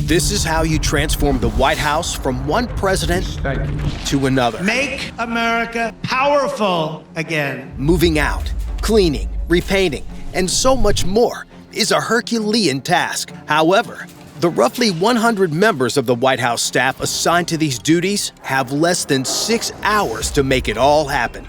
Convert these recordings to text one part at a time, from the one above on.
This is how you transform the White House from one president to another. Make America powerful again. Moving out, cleaning, repainting, and so much more is a Herculean task. However, the roughly 100 members of the White House staff assigned to these duties have less than 6 hours to make it all happen.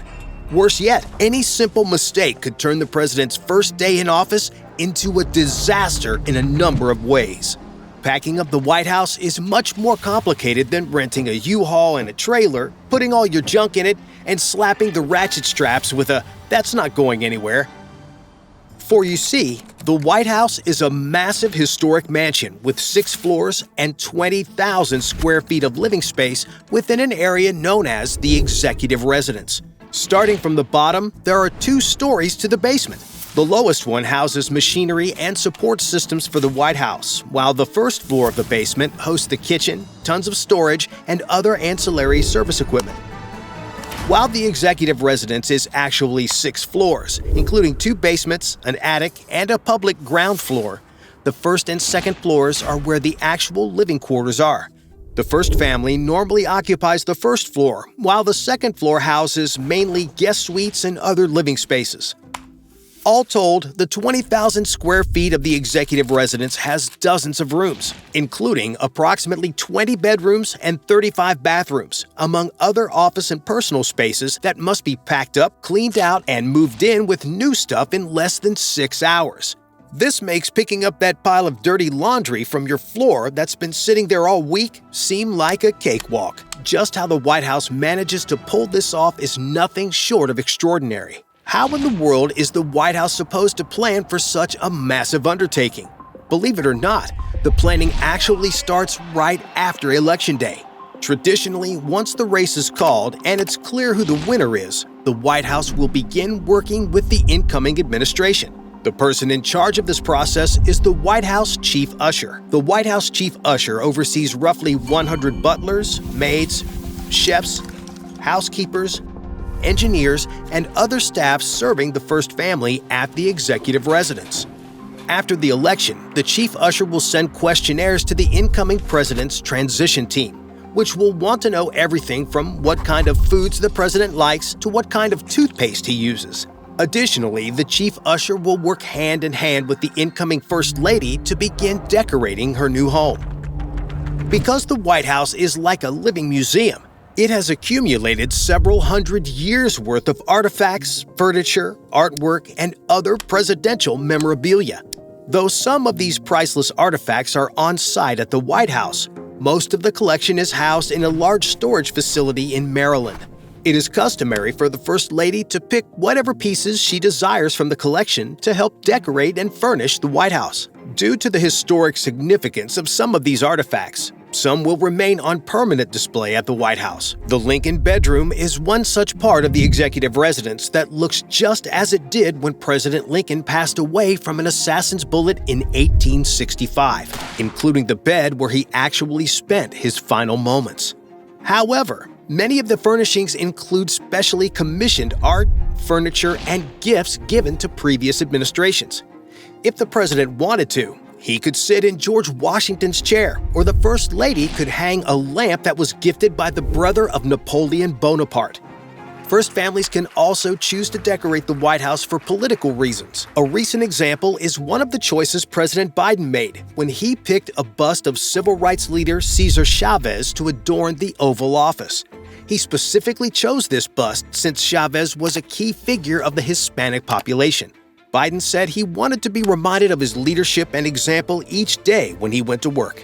Worse yet, any simple mistake could turn the president's first day in office into a disaster in a number of ways. Packing up the White House is much more complicated than renting a U-Haul and a trailer, putting all your junk in it, and slapping the ratchet straps with a "that's not going anywhere." For you see, the White House is a massive historic mansion with 6 floors and 20,000 square feet of living space within an area known as the executive residence. Starting from the bottom, there are 2 stories to the basement. The lowest one houses machinery and support systems for the White House, while the first floor of the basement hosts the kitchen, tons of storage, and other ancillary service equipment. While the executive residence is actually 6 floors, including 2 basements, an attic, and a public ground floor, the first and second floors are where the actual living quarters are. The first family normally occupies the first floor, while the second floor houses mainly guest suites and other living spaces. All told, the 20,000 square feet of the executive residence has dozens of rooms, including approximately 20 bedrooms and 35 bathrooms, among other office and personal spaces that must be packed up, cleaned out, and moved in with new stuff in less than 6 hours. This makes picking up that pile of dirty laundry from your floor that's been sitting there all week seem like a cakewalk. Just how the White House manages to pull this off is nothing short of extraordinary. How in the world is the White House supposed to plan for such a massive undertaking? Believe it or not, the planning actually starts right after Election Day. Traditionally, once the race is called and it's clear who the winner is, the White House will begin working with the incoming administration. The person in charge of this process is the White House Chief Usher. The White House Chief Usher oversees roughly 100 butlers, maids, chefs, housekeepers, engineers, and other staff serving the first family at the executive residence. After the election, the chief usher will send questionnaires to the incoming president's transition team, which will want to know everything from what kind of foods the president likes to what kind of toothpaste he uses. Additionally, the chief usher will work hand in hand with the incoming first lady to begin decorating her new home. Because the White House is like a living museum, it has accumulated several hundred years' worth of artifacts, furniture, artwork, and other presidential memorabilia. Though some of these priceless artifacts are on site at the White House, most of the collection is housed in a large storage facility in Maryland. It is customary for the First Lady to pick whatever pieces she desires from the collection to help decorate and furnish the White House. Due to the historic significance of some of these artifacts, some will remain on permanent display at the White House. The Lincoln Bedroom is one such part of the executive residence that looks just as it did when President Lincoln passed away from an assassin's bullet in 1865, including the bed where he actually spent his final moments. However, many of the furnishings include specially commissioned art, furniture, and gifts given to previous administrations. If the president wanted to, he could sit in George Washington's chair, or the First Lady could hang a lamp that was gifted by the brother of Napoleon Bonaparte. First families can also choose to decorate the White House for political reasons. A recent example is one of the choices President Biden made when he picked a bust of civil rights leader Cesar Chavez to adorn the Oval Office. He specifically chose this bust since Chavez was a key figure of the Hispanic population. Biden said he wanted to be reminded of his leadership and example each day when he went to work.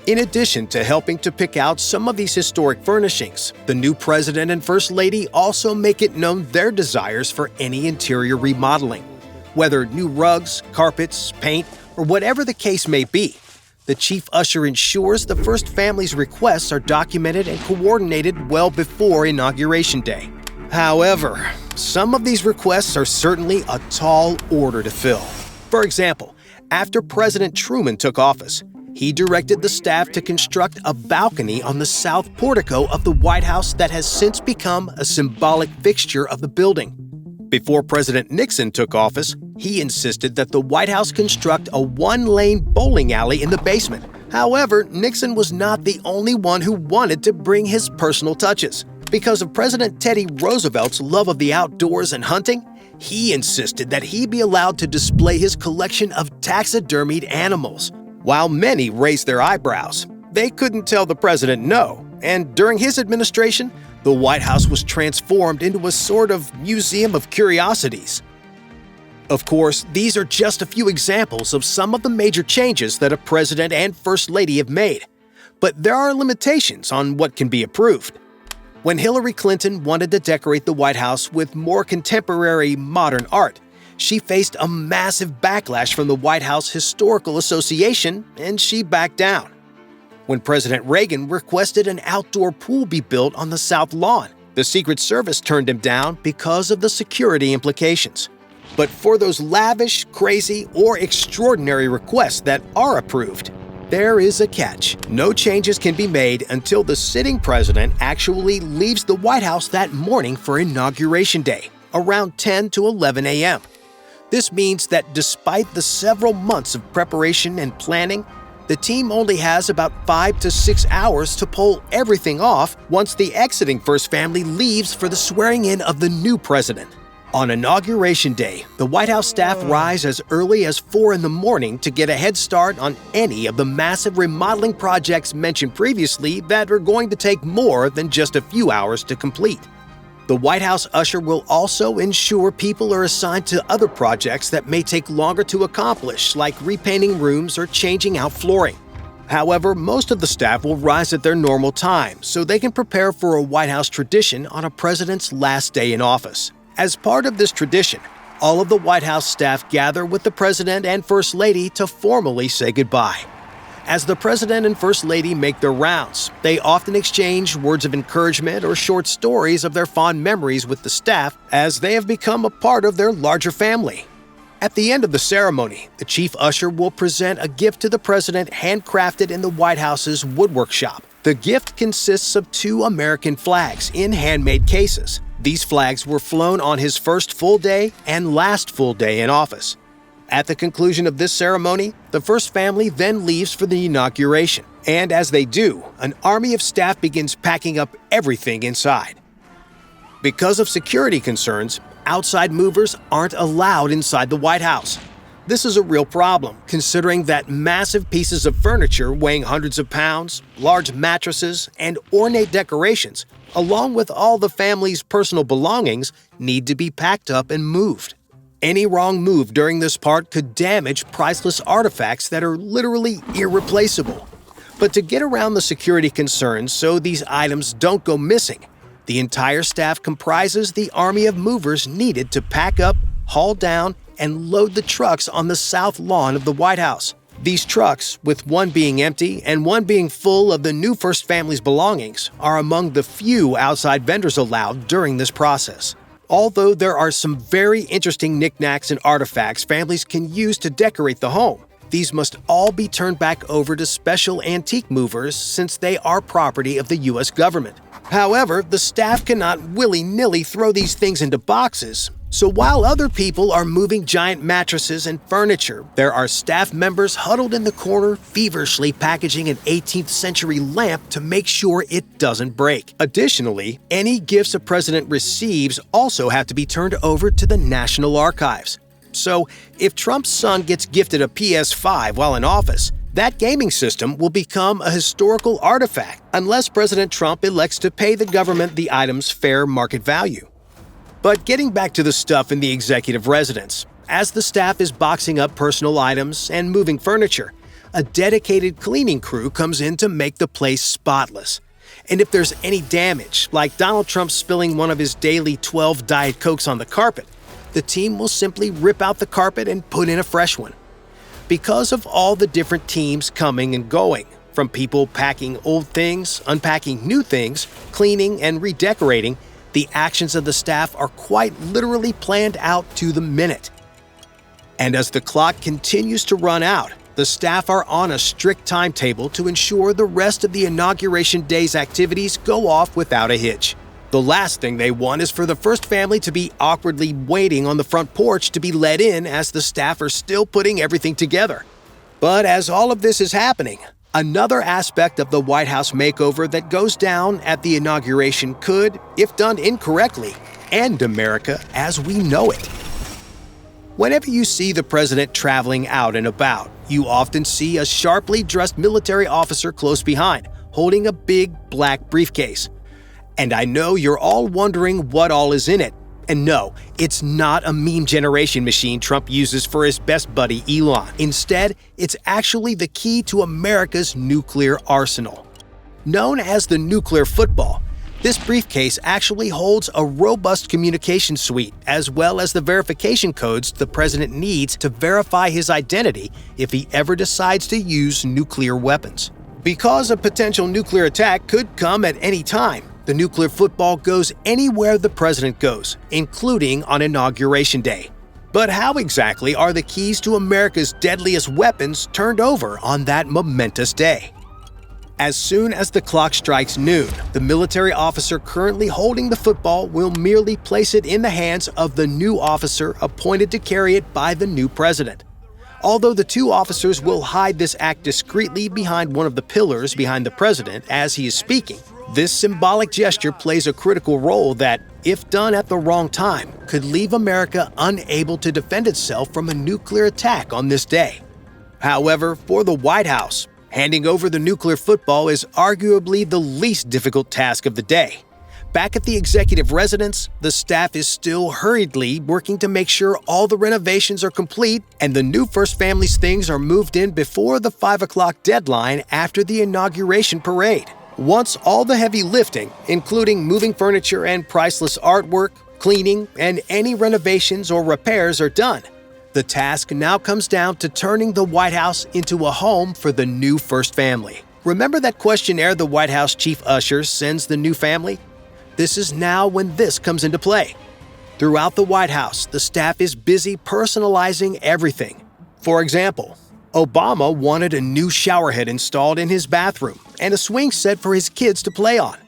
In addition to helping to pick out some of these historic furnishings, the new president and first lady also make it known their desires for any interior remodeling. Whether new rugs, carpets, paint, or whatever the case may be, the chief usher ensures the first family's requests are documented and coordinated well before Inauguration Day. However, some of these requests are certainly a tall order to fill. For example, after President Truman took office, he directed the staff to construct a balcony on the south portico of the White House that has since become a symbolic fixture of the building. Before President Nixon took office, he insisted that the White House construct a one-lane bowling alley in the basement. However, Nixon was not the only one who wanted to bring his personal touches. Because of President Teddy Roosevelt's love of the outdoors and hunting, he insisted that he be allowed to display his collection of taxidermied animals. While many raised their eyebrows, they couldn't tell the president no, and during his administration, the White House was transformed into a sort of museum of curiosities. Of course, these are just a few examples of some of the major changes that a president and first lady have made. But there are limitations on what can be approved. When Hillary Clinton wanted to decorate the White House with more contemporary, modern art, she faced a massive backlash from the White House Historical Association, and she backed down. When President Reagan requested an outdoor pool be built on the South Lawn, the Secret Service turned him down because of the security implications. But for those lavish, crazy, or extraordinary requests that are approved, there is a catch. No changes can be made until the sitting president actually leaves the White House that morning for Inauguration Day, around 10 to 11 a.m. This means that despite the several months of preparation and planning, the team only has about 5 to 6 hours to pull everything off once the exiting first family leaves for the swearing-in of the new president. On Inauguration Day, the White House staff rise as early as 4 in the morning to get a head start on any of the massive remodeling projects mentioned previously that are going to take more than just a few hours to complete. The White House usher will also ensure people are assigned to other projects that may take longer to accomplish, like repainting rooms or changing out flooring. However, most of the staff will rise at their normal time so they can prepare for a White House tradition on a president's last day in office. As part of this tradition, all of the White House staff gather with the President and First Lady to formally say goodbye. As the President and First Lady make their rounds, they often exchange words of encouragement or short stories of their fond memories with the staff as they have become a part of their larger family. At the end of the ceremony, the chief usher will present a gift to the President handcrafted in the White House's woodwork shop. The gift consists of 2 American flags in handmade cases. These flags were flown on his first full day and last full day in office. At the conclusion of this ceremony, the first family then leaves for the inauguration. And as they do, an army of staff begins packing up everything inside. Because of security concerns, outside movers aren't allowed inside the White House. This is a real problem, considering that massive pieces of furniture weighing hundreds of pounds, large mattresses, and ornate decorations, along with all the family's personal belongings, need to be packed up and moved. Any wrong move during this part could damage priceless artifacts that are literally irreplaceable. But to get around the security concerns so these items don't go missing, the entire staff comprises the army of movers needed to pack up, haul down, and load the trucks on the south lawn of the White House. These trucks, with one being empty and one being full of the new first family's belongings, are among the few outside vendors allowed during this process. Although there are some very interesting knickknacks and artifacts families can use to decorate the home, these must all be turned back over to special antique movers since they are property of the U.S. government. However, the staff cannot willy-nilly throw these things into boxes. So while other people are moving giant mattresses and furniture, there are staff members huddled in the corner feverishly packaging an 18th century lamp to make sure it doesn't break. Additionally, any gifts a president receives also have to be turned over to the National Archives. So if Trump's son gets gifted a PS5 while in office, that gaming system will become a historical artifact unless President Trump elects to pay the government the item's fair market value. But getting back to the stuff in the executive residence, as the staff is boxing up personal items and moving furniture, a dedicated cleaning crew comes in to make the place spotless. And if there's any damage, like Donald Trump spilling one of his daily 12 Diet Cokes on the carpet, the team will simply rip out the carpet and put in a fresh one. Because of all the different teams coming and going, from people packing old things, unpacking new things, cleaning and redecorating, the actions of the staff are quite literally planned out to the minute. And as the clock continues to run out, the staff are on a strict timetable to ensure the rest of the Inauguration Day's activities go off without a hitch. The last thing they want is for the first family to be awkwardly waiting on the front porch to be let in as the staff are still putting everything together. But as all of this is happening, Another aspect of the White House makeover that goes down at the inauguration could, if done incorrectly, end America as we know it. Whenever you see the president traveling out and about, you often see a sharply dressed military officer close behind, holding a big black briefcase. And I know you're all wondering what all is in it. And no, it's not a meme generation machine Trump uses for his best buddy Elon. Instead, it's actually the key to America's nuclear arsenal. Known as the nuclear football, this briefcase actually holds a robust communication suite as well as the verification codes the president needs to verify his identity if he ever decides to use nuclear weapons. Because a potential nuclear attack could come at any time, the nuclear football goes anywhere the president goes, including on Inauguration Day. But how exactly are the keys to America's deadliest weapons turned over on that momentous day? As soon as the clock strikes noon, the military officer currently holding the football will merely place it in the hands of the new officer appointed to carry it by the new president. Although the two officers will hide this act discreetly behind one of the pillars behind the president as he is speaking, this symbolic gesture plays a critical role that, if done at the wrong time, could leave America unable to defend itself from a nuclear attack on this day. However, for the White House, handing over the nuclear football is arguably the least difficult task of the day. Back at the executive residence, the staff is still hurriedly working to make sure all the renovations are complete and the new First Family's things are moved in before the 5 o'clock deadline after the inauguration parade. Once all the heavy lifting, including moving furniture and priceless artwork, cleaning, and any renovations or repairs are done, the task now comes down to turning the White House into a home for the new First Family. Remember that questionnaire the White House chief usher sends the new family? This is now when this comes into play. Throughout the White House, the staff is busy personalizing everything. For example, Obama wanted a new showerhead installed in his bathroom and a swing set for his kids to play on.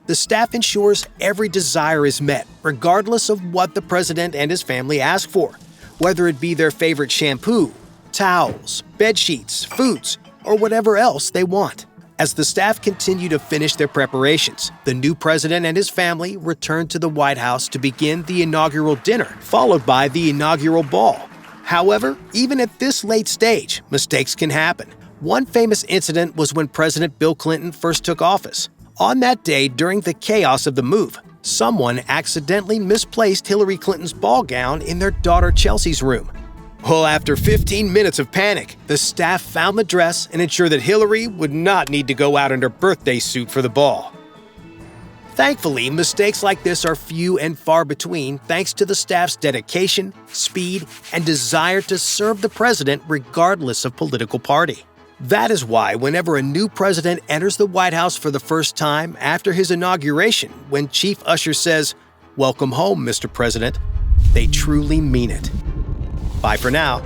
The staff ensures every desire is met, regardless of what the president and his family ask for, whether it be their favorite shampoo, towels, bed sheets, foods, or whatever else they want. As the staff continue to finish their preparations, the new president and his family return to the White House to begin the inaugural dinner, followed by the inaugural ball. However, even at this late stage, mistakes can happen. One famous incident was when President Bill Clinton first took office. On that day, during the chaos of the move, someone accidentally misplaced Hillary Clinton's ball gown in their daughter Chelsea's room. Well, after 15 minutes of panic, the staff found the dress and ensured that Hillary would not need to go out in her birthday suit for the ball. Thankfully, mistakes like this are few and far between thanks to the staff's dedication, speed, and desire to serve the president regardless of political party. That is why whenever a new president enters the White House for the first time after his inauguration, when Chief Usher says, "Welcome home, Mr. President," they truly mean it. Bye for now.